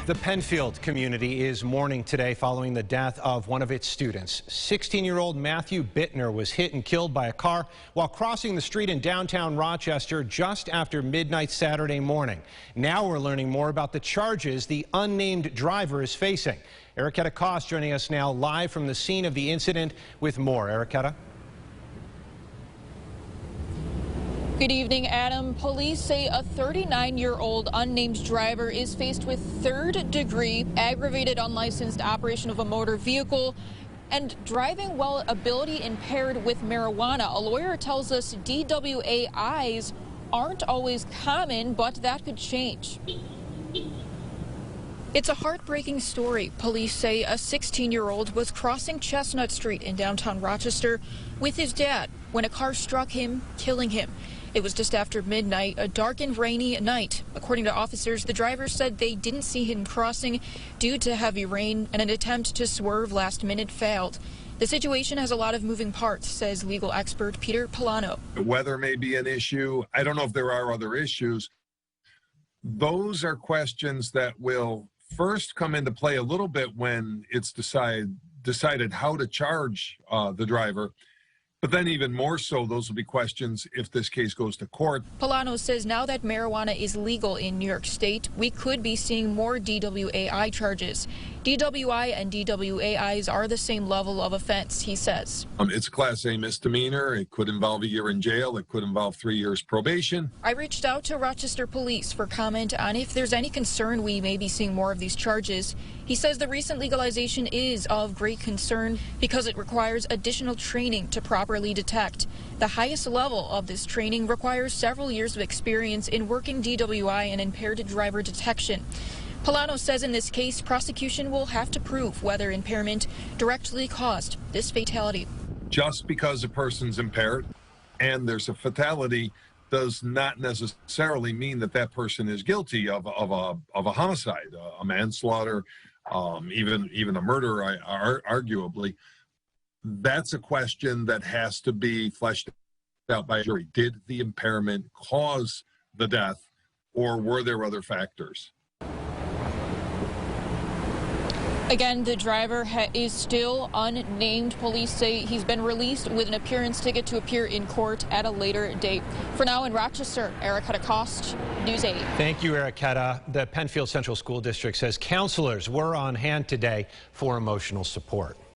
The Penfield community is mourning today following the death of one of its students. 16-year-old Matthew Bittner was hit and killed by a car while crossing the street in downtown Rochester just after midnight Saturday morning. Now we're learning more about the charges the unnamed driver is facing. Ericketta Koss joining us now live from the scene of the incident with more. Ericketta? Good evening, Adam. Police say a 39-year-old unnamed driver is faced with third-degree aggravated unlicensed operation of a motor vehicle and driving while ability impaired with marijuana. A lawyer tells us DWAIs aren't always common, but that could change. It's a heartbreaking story. Police say a 16-year-old was crossing Chestnut Street in downtown Rochester with his dad when a car struck him, killing him. It was just after midnight, a dark and rainy night. According to officers, the driver said they didn't see him crossing due to heavy rain, and an attempt to swerve last minute failed. The situation has a lot of moving parts, says legal expert Peter Polano. The weather may be an issue. I don't know if there are other issues. Those are questions that will first come into play a little bit when it's decided how to charge the driver. But then even more so, those will be questions if this case goes to court. Polano says now that marijuana is legal in New York State, we could be seeing more DWAI charges. DWI and DWAIs are the same level of offense, he says. It's a Class A misdemeanor. It could involve a year in jail. It could involve 3 years probation. I reached out to Rochester Police for comment on if there's any concern we may be seeing more of these charges. He says the recent legalization is of great concern because it requires additional training to properly detect. The highest level of this training requires several years of experience in working DWI and impaired driver detection. Polano says in this case, prosecution will have to prove whether impairment directly caused this fatality. Just because a person's impaired and there's a fatality does not necessarily mean that that person is guilty of a homicide, a manslaughter, even a murder, arguably. That's a question that has to be fleshed out by a jury. Did the impairment cause the death, or were there other factors? Again, the driver is still unnamed. Police say he's been released with an appearance ticket to appear in court at a later date. For now in Rochester, Ericketta Koss, News 8. Thank you, Ericketta. The Penfield Central School District says counselors were on hand today for emotional support.